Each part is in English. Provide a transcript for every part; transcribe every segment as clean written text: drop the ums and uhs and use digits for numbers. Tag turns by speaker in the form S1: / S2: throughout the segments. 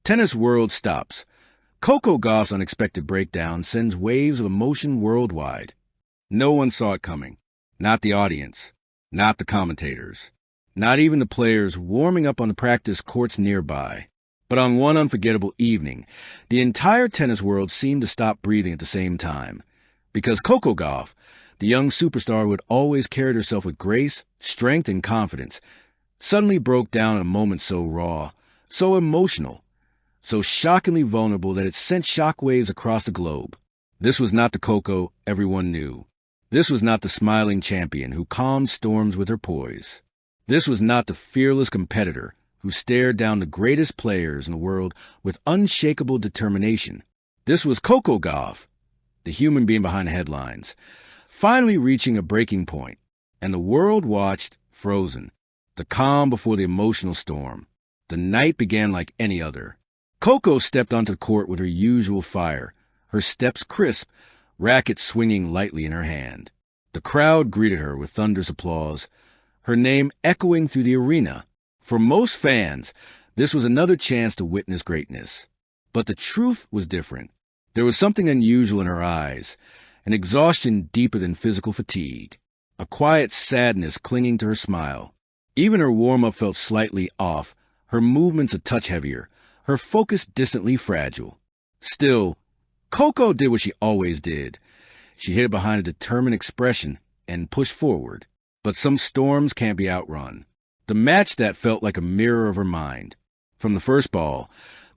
S1: Tennis world stops. Coco Gauff's unexpected breakdown sends waves of emotion worldwide. No one saw it coming. Not the audience. Not the commentators. Not even the players warming up on the practice courts nearby. But on one unforgettable evening, the entire tennis world seemed to stop breathing at the same time. Because Coco Gauff, the young superstar who had always carried herself with grace, strength, and confidence, suddenly broke down in a moment so raw, so emotional, so shockingly vulnerable that it sent shockwaves across the globe. This was not the Coco everyone knew. This was not the smiling champion who calmed storms with her poise. This was not the fearless competitor who stared down the greatest players in the world with unshakable determination. This was Coco Gauff, the human being behind the headlines, finally reaching a breaking point, and the world watched, frozen, the calm before the emotional storm. The night began like any other. Coco stepped onto the court with her usual fire, her steps crisp, racket swinging lightly in her hand. The crowd greeted her with thunderous applause, her name echoing through the arena. For most fans, this was another chance to witness greatness. But the truth was different. There was something unusual in her eyes, an exhaustion deeper than physical fatigue, a quiet sadness clinging to her smile. Even her warm-up felt slightly off, her movements a touch heavier, her focus distantly fragile. Still, Coco did what she always did. She hid behind a determined expression and pushed forward. But some storms can't be outrun. The match that felt like a mirror of her mind. From the first ball,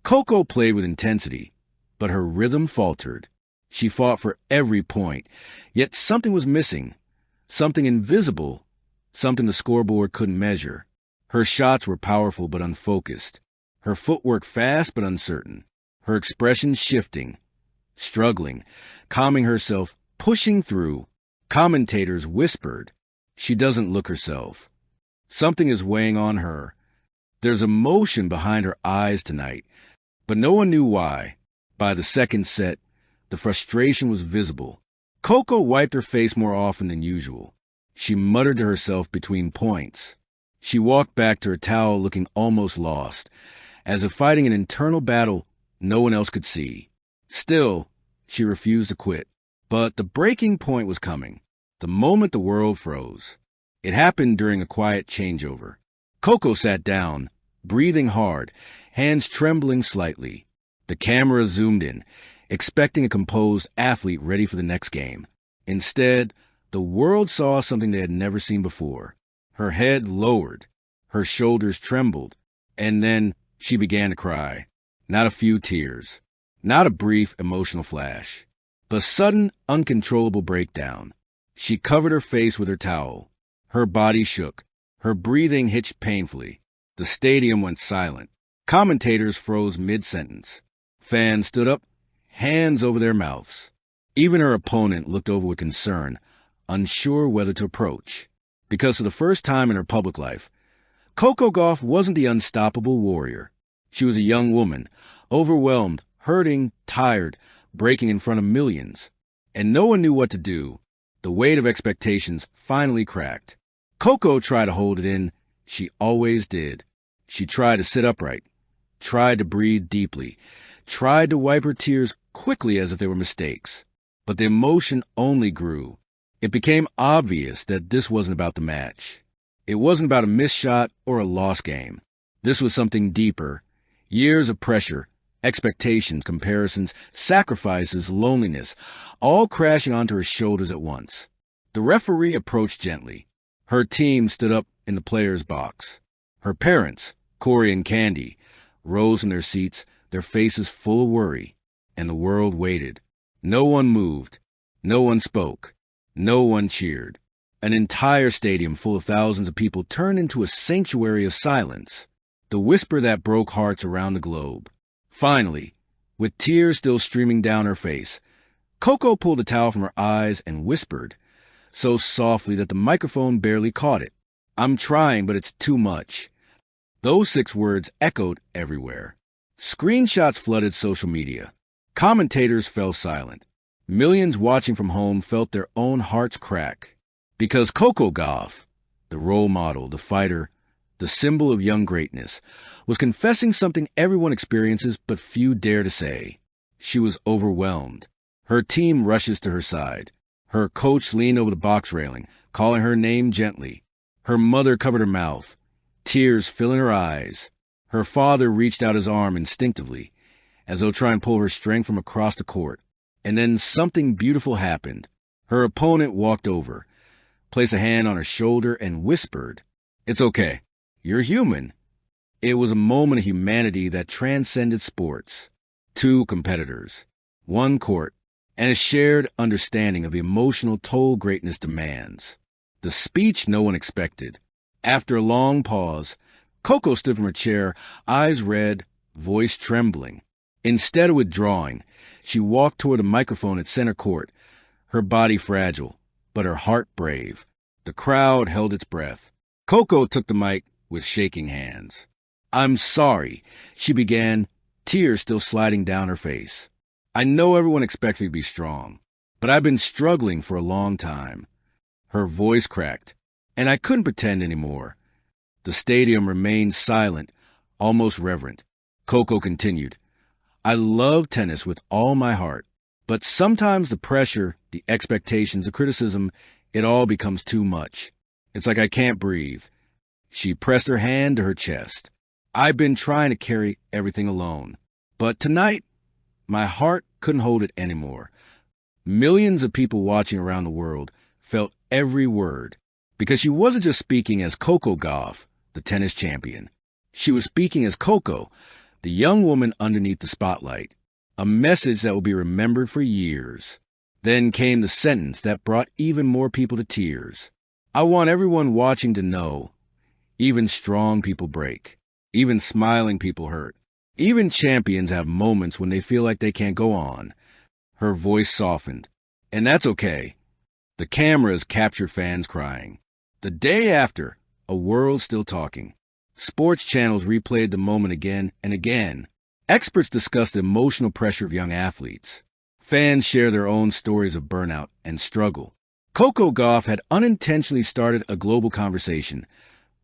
S1: Coco played with intensity, but her rhythm faltered. She fought for every point, yet something was missing, something invisible, something the scoreboard couldn't measure. Her shots were powerful but unfocused, her footwork fast but uncertain, her expression shifting, struggling, calming herself, pushing through. Commentators whispered, "She doesn't look herself. Something is weighing on her. There's emotion behind her eyes tonight." But no one knew why. By the second set, the frustration was visible. Coco wiped her face more often than usual. She muttered to herself between points. She walked back to her towel looking almost lost, as if fighting an internal battle no one else could see. Still, she refused to quit. But the breaking point was coming. The moment the world froze. It happened during a quiet changeover. Coco sat down, breathing hard, hands trembling slightly. The camera zoomed in, expecting a composed athlete ready for the next game. Instead, the world saw something they had never seen before. Her head lowered, her shoulders trembled, and then she began to cry. Not a few tears, not a brief emotional flash, but sudden, uncontrollable breakdown. She covered her face with her towel. Her body shook. Her breathing hitched painfully. The stadium went silent. Commentators froze mid-sentence. Fans stood up, hands over their mouths. Even her opponent looked over with concern, unsure whether to approach. Because for the first time in her public life, Coco Gauff wasn't the unstoppable warrior. She was a young woman, overwhelmed, hurting, tired, breaking in front of millions. And no one knew what to do. The weight of expectations finally cracked. Coco tried to hold it in. She always did. She tried to sit upright, tried to breathe deeply, tried to wipe her tears quickly as if they were mistakes. But the emotion only grew. It became obvious that this wasn't about the match. It wasn't about a missed shot or a lost game. This was something deeper. Years of pressure, expectations, comparisons, sacrifices, loneliness, all crashing onto her shoulders at once. The referee approached gently. Her team stood up in the players' box. Her parents, Corey and Candy, rose in their seats, their faces full of worry, and the world waited. No one moved. No one spoke. No one cheered. An entire stadium full of thousands of people turned into a sanctuary of silence, the whisper that broke hearts around the globe. Finally, with tears still streaming down her face, Coco pulled a towel from her eyes and whispered, so softly that the microphone barely caught it, "I'm trying, but it's too much." Those 6 words echoed everywhere. Screenshots flooded social media. Commentators fell silent. Millions watching from home felt their own hearts crack. Because Coco Gauff, the role model, the fighter, the symbol of young greatness, was confessing something everyone experiences but few dare to say. She was overwhelmed. Her team rushes to her side. Her coach leaned over the box railing, calling her name gently. Her mother covered her mouth, tears filling her eyes. Her father reached out his arm instinctively, as though trying to pull her strength from across the court. And then something beautiful happened. Her opponent walked over, placed a hand on her shoulder, and whispered, "It's okay. You're human." It was a moment of humanity that transcended sports. Two competitors, one court, and a shared understanding of the emotional toll greatness demands. The speech no one expected. After a long pause, Coco stood from her chair, eyes red, voice trembling. Instead of withdrawing, she walked toward the microphone at center court, her body fragile, but her heart brave. The crowd held its breath. Coco took the mic with shaking hands. "I'm sorry," she began, tears still sliding down her face. "I know everyone expects me to be strong, but I've been struggling for a long time." Her voice cracked, and I couldn't pretend anymore. The stadium remained silent, almost reverent. Coco continued, "I love tennis with all my heart, but sometimes the pressure, the expectations, the criticism, it all becomes too much. It's like I can't breathe." She pressed her hand to her chest. "I've been trying to carry everything alone, but tonight, my heart couldn't hold it anymore." Millions of people watching around the world felt every word, because she wasn't just speaking as Coco Gauff, the tennis champion. She was speaking as Coco, the young woman underneath the spotlight, a message that will be remembered for years. Then came the sentence that brought even more people to tears. "I want everyone watching to know, even strong people break. Even smiling people hurt. Even champions have moments when they feel like they can't go on." Her voice softened. "And that's okay." The cameras captured fans crying. The day after, a world still talking. Sports channels replayed the moment again and again. Experts discussed the emotional pressure of young athletes. Fans share their own stories of burnout and struggle. Coco Gauff had unintentionally started a global conversation,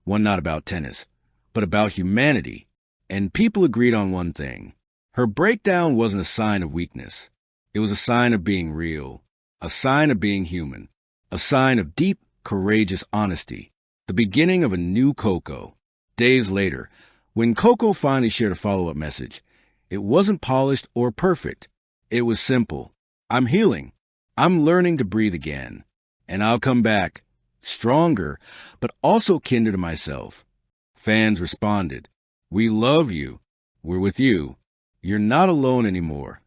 S1: one not about tennis, but about humanity, and people agreed on one thing. Her breakdown wasn't a sign of weakness. It was a sign of being real, a sign of being human, a sign of deep, courageous honesty, the beginning of a new Coco. Days later, when Coco finally shared a follow-up message, it wasn't polished or perfect. It was simple. "I'm healing. I'm learning to breathe again. And I'll come back, stronger, but also kinder to myself." Fans responded, "We love you. We're with you. You're not alone anymore."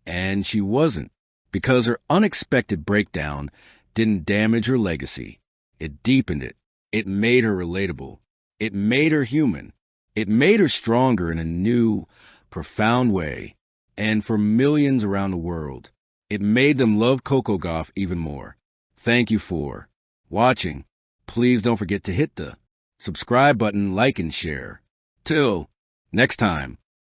S1: And she wasn't, because her unexpected breakdown didn't damage her legacy. It deepened it. It made her relatable. It made her human. It made her stronger in a new, profound way. And for millions around the world, it made them love Coco Gauff even more. Thank you for watching. Please don't forget to hit the subscribe button, like, and share. Till next time.